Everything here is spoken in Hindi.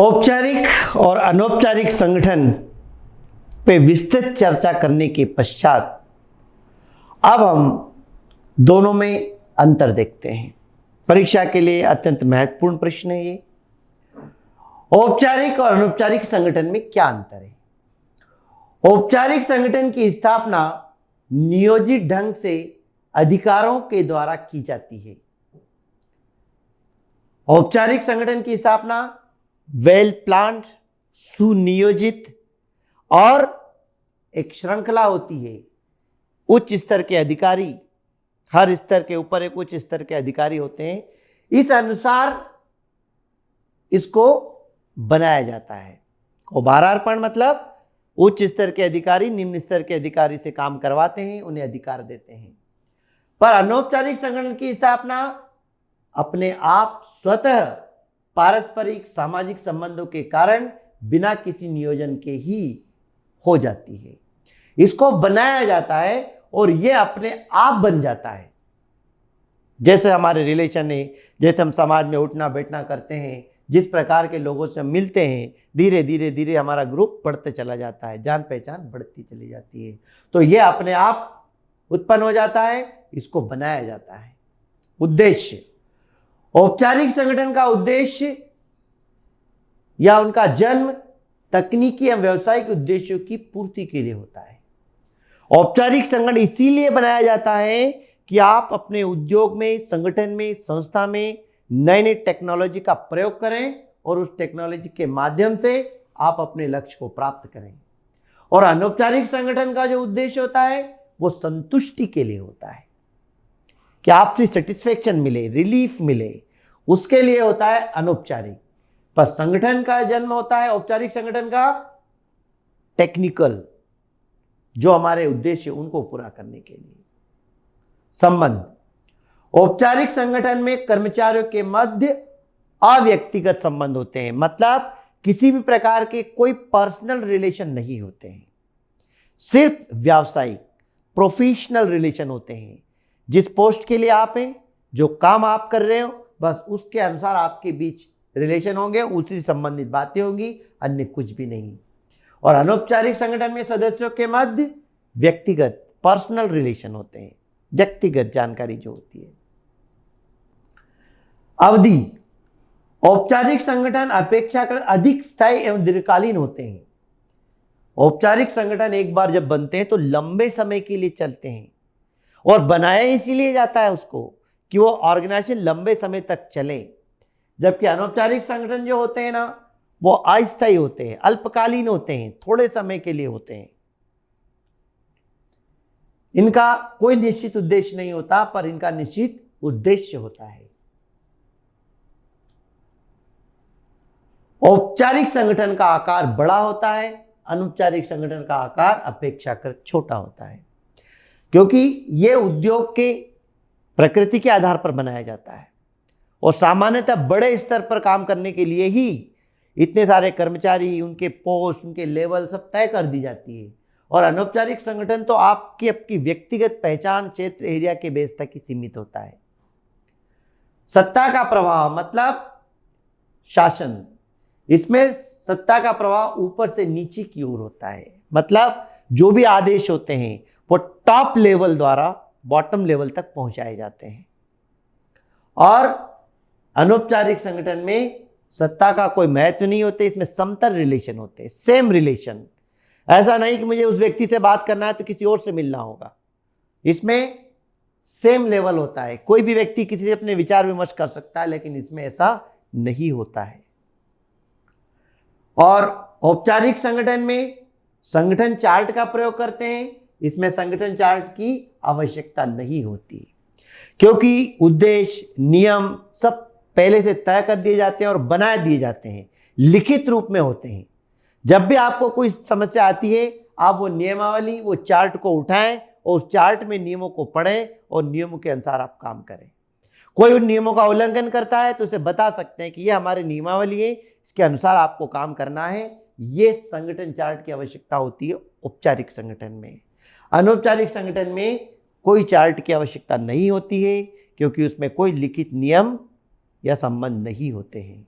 औपचारिक और अनौपचारिक संगठन पे विस्तृत चर्चा करने के पश्चात अब हम दोनों में अंतर देखते हैं। परीक्षा के लिए अत्यंत महत्वपूर्ण प्रश्न है ये। औपचारिक और अनौपचारिक संगठन में क्या अंतर है? औपचारिक संगठन की स्थापना नियोजित ढंग से अधिकारों के द्वारा की जाती है। औपचारिक संगठन की स्थापना वेल प्लान्ड, सुनियोजित और एक श्रृंखला होती है। उच्च स्तर के अधिकारी, हर स्तर के ऊपर एक उच्च स्तर के अधिकारी होते हैं, इस अनुसार इसको बनाया जाता है। कोभारार्पण मतलब उच्च स्तर के अधिकारी निम्न स्तर के अधिकारी से काम करवाते हैं, उन्हें अधिकार देते हैं। पर अनौपचारिक संगठन की स्थापना अपने आप स्वतः पारस्परिक सामाजिक संबंधों के कारण बिना किसी नियोजन के ही हो जाती है। इसको बनाया जाता है और यह अपने आप बन जाता है। जैसे हमारे रिलेशन है, जैसे हम समाज में उठना बैठना करते हैं, जिस प्रकार के लोगों से मिलते हैं, धीरे धीरे धीरे हमारा ग्रुप बढ़ते चला जाता है, जान पहचान बढ़ती चली जाती है। तो यह अपने आप उत्पन्न हो जाता है, इसको बनाया जाता है। उद्देश्य, औपचारिक संगठन का उद्देश्य या उनका जन्म तकनीकी एवं व्यावसायिक उद्देश्यों की पूर्ति के लिए होता है। औपचारिक संगठन इसीलिए बनाया जाता है कि आप अपने उद्योग में, संगठन में, संस्था में नई नई टेक्नोलॉजी का प्रयोग करें और उस टेक्नोलॉजी के माध्यम से आप अपने लक्ष्य को प्राप्त करें। और अनौपचारिक संगठन का जो उद्देश्य होता है वो संतुष्टि के लिए होता है, कि आपसे सेटिस्फेक्शन मिले, रिलीफ मिले, उसके लिए होता है अनौपचारिक। पर संगठन का जन्म होता है औपचारिक संगठन का टेक्निकल, जो हमारे उद्देश्य उनको पूरा करने के लिए। संबंध, औपचारिक संगठन में कर्मचारियों के मध्य अव्यक्तिगत संबंध होते हैं, मतलब किसी भी प्रकार के कोई पर्सनल रिलेशन नहीं होते हैं, सिर्फ व्यावसायिक प्रोफेशनल रिलेशन होते हैं। जिस पोस्ट के लिए आप हैं, जो काम आप कर रहे हो, बस उसके अनुसार आपके बीच रिलेशन होंगे, उसी से संबंधित बातें होंगी, अन्य कुछ भी नहीं। और अनौपचारिक संगठन में सदस्यों के मध्य व्यक्तिगत पर्सनल रिलेशन होते हैं, व्यक्तिगत जानकारी जो होती है। अवधि, औपचारिक संगठन अपेक्षाकृत अधिक स्थायी एवं दीर्घकालीन होते हैं। औपचारिक संगठन एक बार जब बनते हैं तो लंबे समय के लिए चलते हैं, और बनाया इसीलिए जाता है उसको कि वो ऑर्गेनाइजेशन लंबे समय तक चले। जबकि अनौपचारिक संगठन जो होते हैं ना, वो अस्थायी होते हैं, अल्पकालीन होते हैं, थोड़े समय के लिए होते हैं। इनका कोई निश्चित उद्देश्य नहीं होता, पर इनका निश्चित उद्देश्य होता है। औपचारिक संगठन का आकार बड़ा होता है, अनौपचारिक संगठन का आकार अपेक्षाकृत छोटा होता है, क्योंकि यह उद्योग के प्रकृति के आधार पर बनाया जाता है और सामान्यतः बड़े स्तर पर काम करने के लिए ही इतने सारे कर्मचारी, उनके पोस्ट, उनके लेवल सब तय कर दी जाती है। और अनौपचारिक संगठन तो आपकी व्यक्तिगत पहचान, क्षेत्र, एरिया के बेस तक ही सीमित होता है। सत्ता का प्रभाव मतलब शासन, इसमें सत्ता का प्रभाव ऊपर से नीचे की ओर होता है, मतलब जो भी आदेश होते हैं वो टॉप लेवल द्वारा बॉटम लेवल तक पहुंचाए जाते हैं। और अनौपचारिक संगठन में सत्ता का कोई महत्व नहीं होते, इसमें समतल रिलेशन होते हैं, सेम रिलेशन। ऐसा नहीं कि मुझे उस व्यक्ति से बात करना है तो किसी और से मिलना होगा, इसमें सेम लेवल होता है। कोई भी व्यक्ति किसी से अपने विचार विमर्श कर सकता है, लेकिन इसमें ऐसा नहीं होता है। और औपचारिक संगठन में संगठन चार्ट का प्रयोग करते हैं, इसमें संगठन चार्ट की आवश्यकता नहीं होती, क्योंकि उद्देश्य, नियम सब पहले से तय कर दिए जाते हैं और बना दिए जाते हैं, लिखित रूप में होते हैं। जब भी आपको कोई समस्या आती है, आप वो नियमावली, वो चार्ट को उठाएं और उस चार्ट में नियमों को पढ़ें और नियमों के अनुसार आप काम करें। कोई उन नियमों का उल्लंघन करता है तो उसे बता सकते हैं कि ये हमारी नियमावली है, इसके अनुसार आपको काम करना है। ये संगठन चार्ट की आवश्यकता होती है औपचारिक संगठन में। अनौपचारिक संगठन में कोई चार्ट की आवश्यकता नहीं होती है, क्योंकि उसमें कोई लिखित नियम या संबंध नहीं होते हैं।